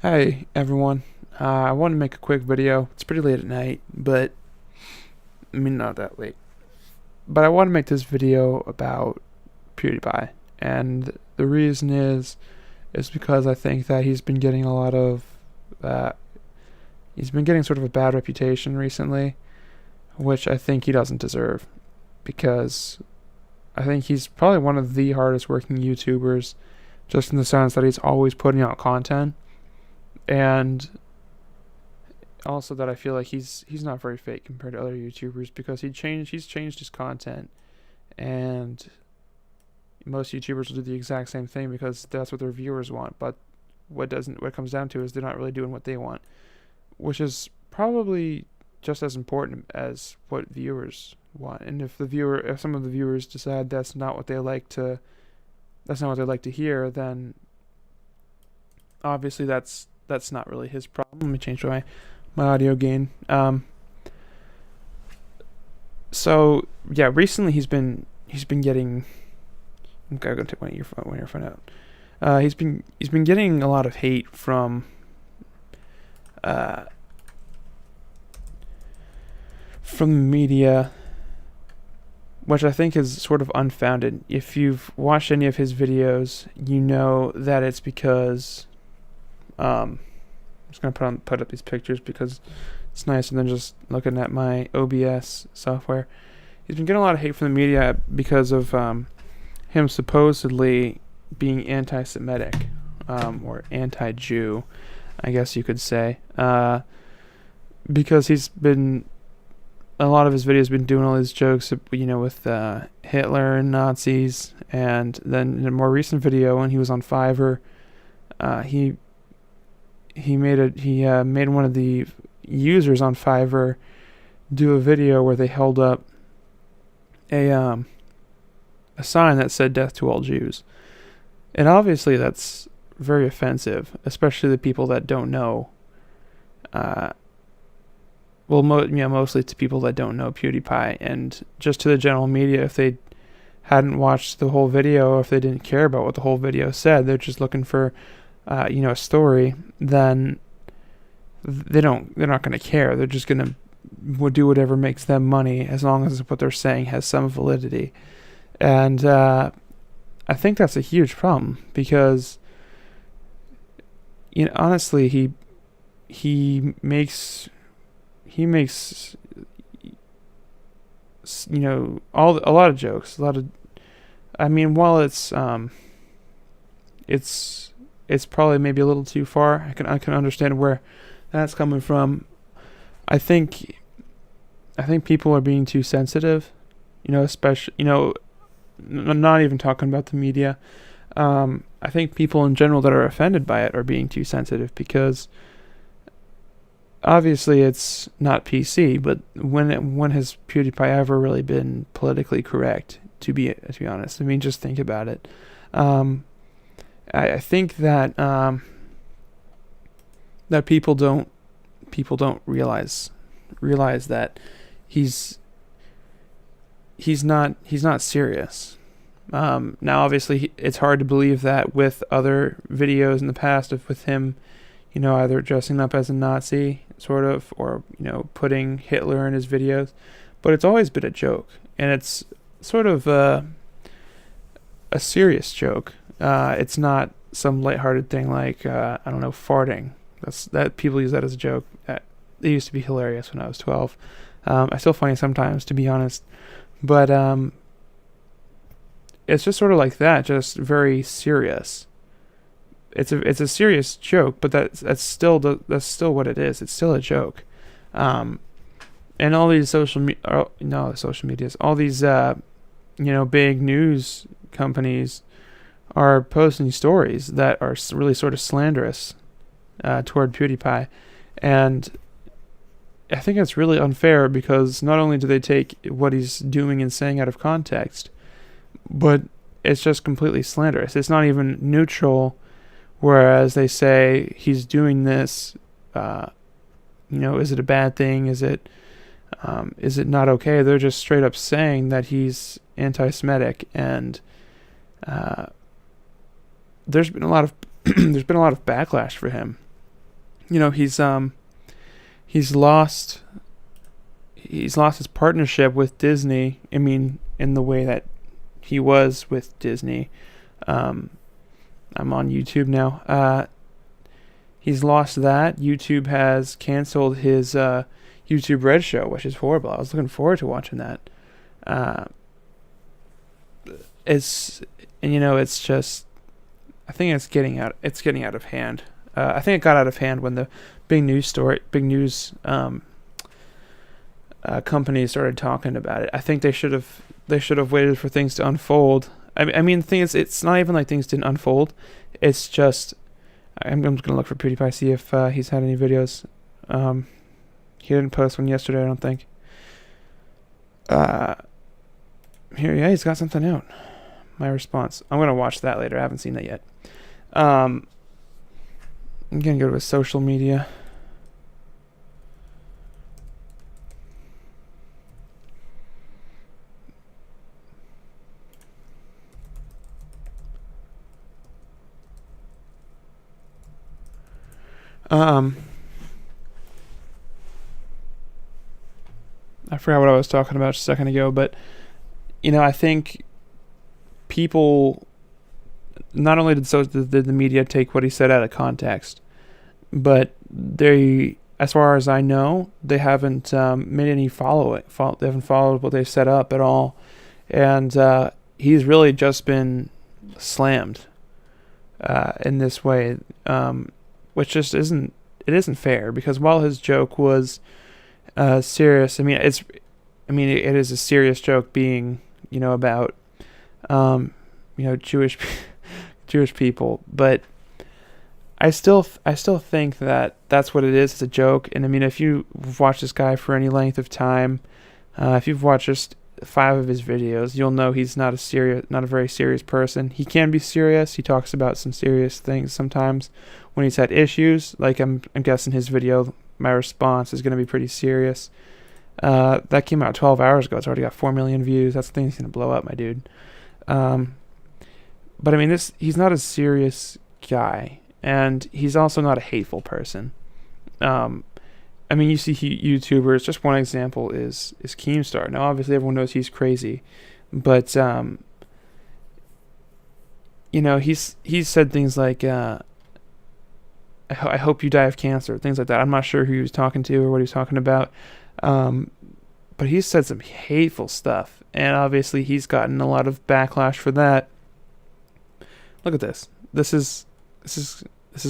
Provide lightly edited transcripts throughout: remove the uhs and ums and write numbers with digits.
Hey everyone, I want to make a quick video. It's pretty late at night, but I mean not that late. But I want to make this video about PewDiePie, and the reason is because I think that uh, he's been getting sort of a bad reputation recently, which I think he doesn't deserve, because I think he's probably one of the hardest working YouTubers, just in the sense that he's always putting out content, and also that I feel like he's not very fake compared to other YouTubers because he's changed his content, and most YouTubers will do the exact same thing because that's what their viewers want. But what it comes down to is they're not really doing what they want, which is probably just as important as what viewers want. And if some of the viewers decide that's not what they like to hear, then obviously that's not really his problem. Let me change my audio gain. So yeah, recently he's been getting. Okay, I'm gonna take one earphone out. He's been getting a lot of hate uh, from the media, which I think is sort of unfounded. If you've watched any of his videos, you know that it's because I'm just gonna put up these pictures because it's nicer than just looking at my OBS software. He's been getting a lot of hate from the media because of him supposedly being anti-Semitic, or anti-Jew, I guess you could say, because a lot of his videos been doing all these jokes, with Hitler and Nazis, and then in a more recent video when he was on Fiverr, he made one of the users on Fiverr do a video where they held up a sign that said "Death to all Jews," and obviously that's very offensive, especially the people that don't know. Mostly to people that don't know PewDiePie, and just to the general media, if they hadn't watched the whole video, or if they didn't care about what the whole video said, they're just looking for, a story, then they're not going to care. They're just going to do whatever makes them money, as long as what they're saying has some validity. And I think that's a huge problem because, honestly, he makes a lot of jokes, while it's probably maybe a little too far. I can understand where that's coming from. I think people are being too sensitive, especially, not even talking about the media. I think people in general that are offended by it are being too sensitive because obviously it's not PC, but when has PewDiePie ever really been politically correct? To be honest, just think about it. I think that that people don't realize that he's not serious. Now, obviously, it's hard to believe that with other videos in the past with him, either dressing up as a Nazi, sort of, or putting Hitler in his videos, but it's always been a joke, and it's sort of a serious joke. It's not some lighthearted thing like I don't know, farting. That people use that as a joke. It used to be hilarious when I was 12. I still find it sometimes, to be honest, but it's just sort of like that, just very serious. It's a serious joke, but that's still what it is. It's still a joke. And all these social medias, all these big news companies are posting stories that are really sort of slanderous toward PewDiePie, and I think it's really unfair because not only do they take what he's doing and saying out of context, but it's just completely slanderous. It's not even neutral. Whereas they say he's doing this, is it a bad thing? Is it not okay? They're just straight up saying that he's anti-Semitic, and there's been a lot of backlash for him. he's lost his partnership with Disney. I mean, in the way that he was with Disney. I'm on YouTube now. He's lost that. YouTube has canceled his YouTube Red show, which is horrible. I was looking forward to watching that. It's just, I think it's getting out of hand. I think it got out of hand when the big news companies started talking about it. I think they should have waited for things to unfold. I mean, the thing is, it's not even like things didn't unfold. It's just, I'm just gonna look for PewDiePie, see if he's had any videos. He didn't post one yesterday, I don't think. He's got something out. My response. I'm gonna watch that later. I haven't seen that yet. I'm gonna go to his social media. I forgot what I was talking about just a second ago, but I think people, not only did the media take what he said out of context, but they, as far as I know, they haven't made any they haven't followed what they've set up at all, and he's really just been slammed in this way, which just isn't fair, because while his joke was serious, it is a serious joke, being about Jewish people, but I still think that that's what it is. It's a joke. And I mean, if you've watched this guy for any length of time, if you've watched just 5 of his videos, you'll know he's not a very serious person. He can be serious. He talks about some serious things sometimes when he's had issues. Like I'm guessing his video, my response, is going to be pretty serious. That came out 12 hours ago. It's already got 4 million views. That's the thing that's going to blow up, my dude. But I mean, he's not a serious guy, and he's also not a hateful person. I mean, you see YouTubers, just one example is Keemstar. Now, obviously, everyone knows he's crazy, but, he's said things like, I hope you die of cancer, things like that. I'm not sure who he was talking to or what he was talking about, but he's said some hateful stuff, and obviously he's gotten a lot of backlash for that. Look at this. This is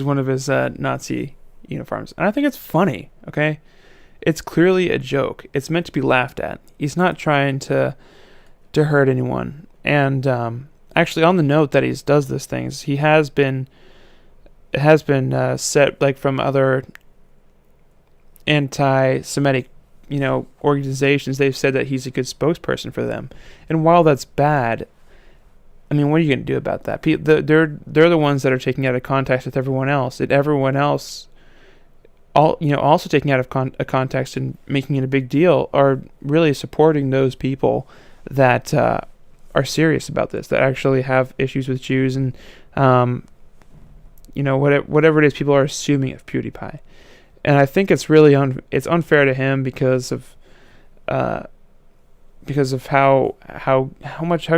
one of his Nazi uniforms, and I think it's funny. Okay, it's clearly a joke. It's meant to be laughed at. He's not trying to hurt anyone. And actually, on the note that he does these things, it has been set, like, from other anti-Semitic organizations. They've said that he's a good spokesperson for them. And while that's bad, I mean, what are you going to do about that? They're the ones that are taking out of context with everyone else. And everyone else, also taking out of context and making it a big deal, are really supporting those people that are serious about this, that actually have issues with Jews, and whatever it is people are assuming of PewDiePie. And I think it's really it's unfair to him because of how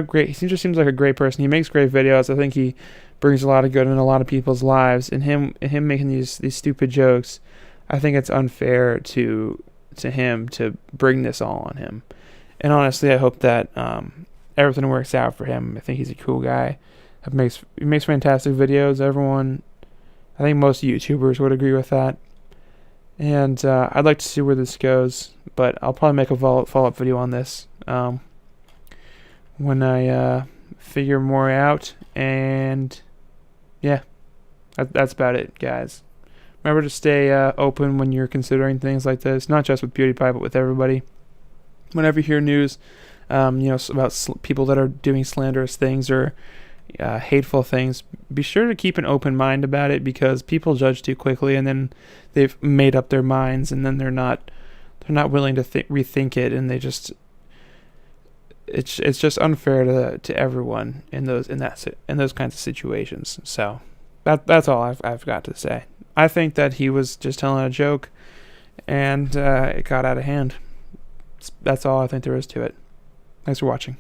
great he seems like a great person. He makes great videos. I think he brings a lot of good in a lot of people's lives. And him making these stupid jokes, I think it's unfair to him to bring this all on him. And honestly, I hope that everything works out for him. I think he's a cool guy. He makes fantastic videos. I think most YouTubers would agree with that. And I'd like to see where this goes, but I'll probably make a follow-up video on this when I figure more out. And yeah, that's about it, guys. Remember to stay open when you're considering things like this, not just with PewDiePie, but with everybody. Whenever you hear news, about people that are doing slanderous things or hateful things, be sure to keep an open mind about it, because people judge too quickly, and then they've made up their minds, and then they're not willing to rethink it, and it's just unfair to everyone in those kinds of situations. So That's all I've got to say. I think that he was just telling a joke, and it got out of hand. That's all I think there is to it. Thanks for watching.